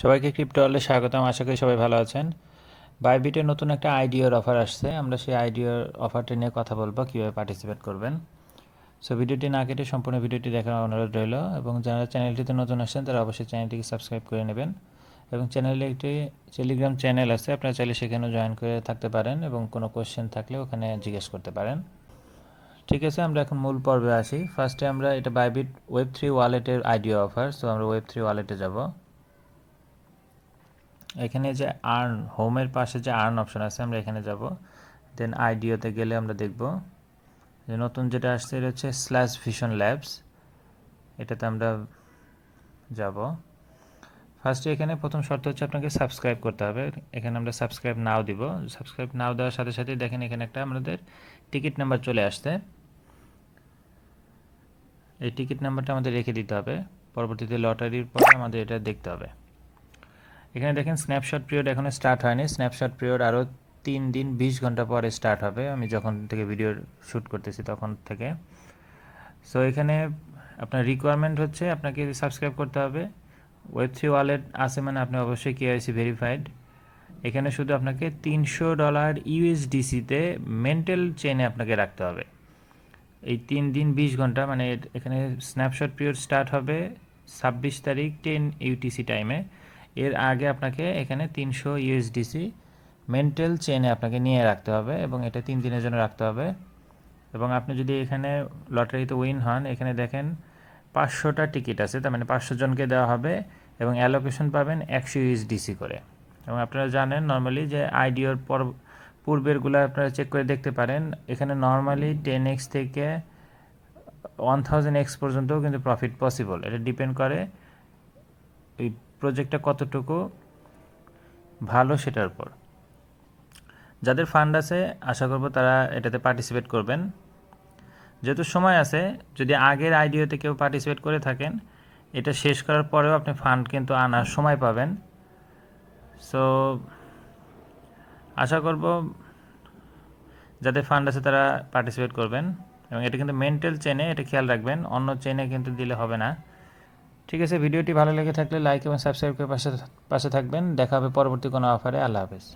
সবাইকে ক্রিপ্টো ওয়ার্ল্ডে স্বাগতম। আশা করি সবাই ভালো আছেন। বাইবিটের নতুন একটা আইডিওর অফার আসছে। আমরা সেই আইডিওর অফারটি নিয়ে কথা বলবো, কীভাবে পার্টিসিপেট করবেন। সো ভিডিওটি না কেটে সম্পূর্ণ ভিডিওটি দেখার অনুরোধ রইল, এবং যারা চ্যানেলটিতে নতুন আসছেন তারা অবশ্যই চ্যানেলটিকে সাবস্ক্রাইব করে নেবেন। এবং চ্যানেলে একটি টেলিগ্রাম চ্যানেল আছে, আপনারা চাইলে সেখানেও জয়েন করে থাকতে পারেন এবং কোনো কোয়েশ্চেন থাকলে ওখানে জিজ্ঞেস করতে পারেন। ঠিক আছে, আমরা এখন মূল পর্বে আসি। ফার্স্টে আমরা এটা বাইবিট ওয়েব3 ওয়ালেটের আইডিও অফার। সো আমরা ওয়েব3 ওয়ালেটে যাব। এখানে যে আর্ন, হোমের পাশে যে আর্ন অপশন আছে, আমরা এখানে যাব। দেন আইডিওতে গেলে আমরা দেখব যে নতুন যেটা আসছে এটা হচ্ছে স্ল্যাশ ভিশন ল্যাবস। এটাতে আমরা যাব। ফার্স্টে এখানে প্রথম শর্ত হচ্ছে আপনাকে সাবস্ক্রাইব করতে হবে। এখানে আমরা সাবস্ক্রাইব নাও দিব। সাবস্ক্রাইব নাও দেওয়ার সাথে সাথে দেখেন এখানে একটা আমাদের টিকিট নাম্বার চলে আসছে। এই টিকিট নাম্বারটা আমাদের রেখে দিতে হবে, পরবর্তীতে লটারির পরে আমাদের এটা দেখতে হবে। এখানে দেখেন স্ন্যাপশট পিরিয়ড এখনও স্টার্ট হয়নি। স্ন্যাপশট পিরিয়ড আরও 3 দিন 20 ঘন্টা পরে স্টার্ট হবে, আমি যখন থেকে ভিডিও শ্যুট করতেছি তখন থেকে। সো এখানে আপনার রিকোয়ারমেন্ট হচ্ছে আপনাকে সাবস্ক্রাইব করতে হবে। ওয়েব3 ওয়ালেট আছে মানে আপনি অবশ্যই কেওয়াইসি ভেরিফাইড। এখানে শুধু আপনাকে $300 ইউএসডিসিতে মেন্টাল চেনে আপনাকে রাখতে হবে। এই 3 দিন 20 ঘন্টা মানে এখানে স্ন্যাপশট পিরিয়ড স্টার্ট হবে 26 তারিখ 10 ইউটিসি টাইমে। এর আগে আপনাকে এখানে 300 ইউএসডিসি মেন্টাল চেনে আপনাকে নিয়ে রাখতে হবে, এবং এটা 3 দিনের জন্য রাখতে হবে। এবং আপনি যদি এখানে লটারিতে উইন হন, এখানে দেখেন 500টা টিকিট আছে, তার মানে 500 জনকে দেওয়া হবে, এবং অ্যালোকেশন পাবেন 100 ইউএসডিসি করে। এবং আপনারা জানেন নর্মালি যে আইডিওর পূর্বেরগুলো আপনারা চেক করে দেখতে পারেন। এখানে নর্মালি 10x থেকে 1000x পর্যন্তও কিন্তু প্রফিট পসিবল। এটা ডিপেন্ড করে এই প্রজেক্টটা কতটুকু ভালো সেটার উপর। যাদের ফান্ড আছে আশা করব তারা এটাতে পার্টিসিপেট করবেন। যেহেতু সময় আছে, যদি আগের আইডিওতে কেউ পার্টিসিপেট করে থাকেন, এটা শেষ করার পরেও আপনি ফান্ড কিন্তু আনার সময় পাবেন। সো আশা করব যাদের ফান্ড আছে তারা পার্টিসিপেট করবেন। এবং এটা কিন্তু মেন্টাল চেনে, এটা খেয়াল রাখবেন, অন্য চেনে কিন্তু দিলে হবে না। ঠিক আছে, ভিডিওটি ভালো লেগে থাকলে লাইক এবং সাবস্ক্রাইব করে পাশে থাকবেন। দেখা হবে পরবর্তী কোনো অফারে। আল্লাহ হাফেজ।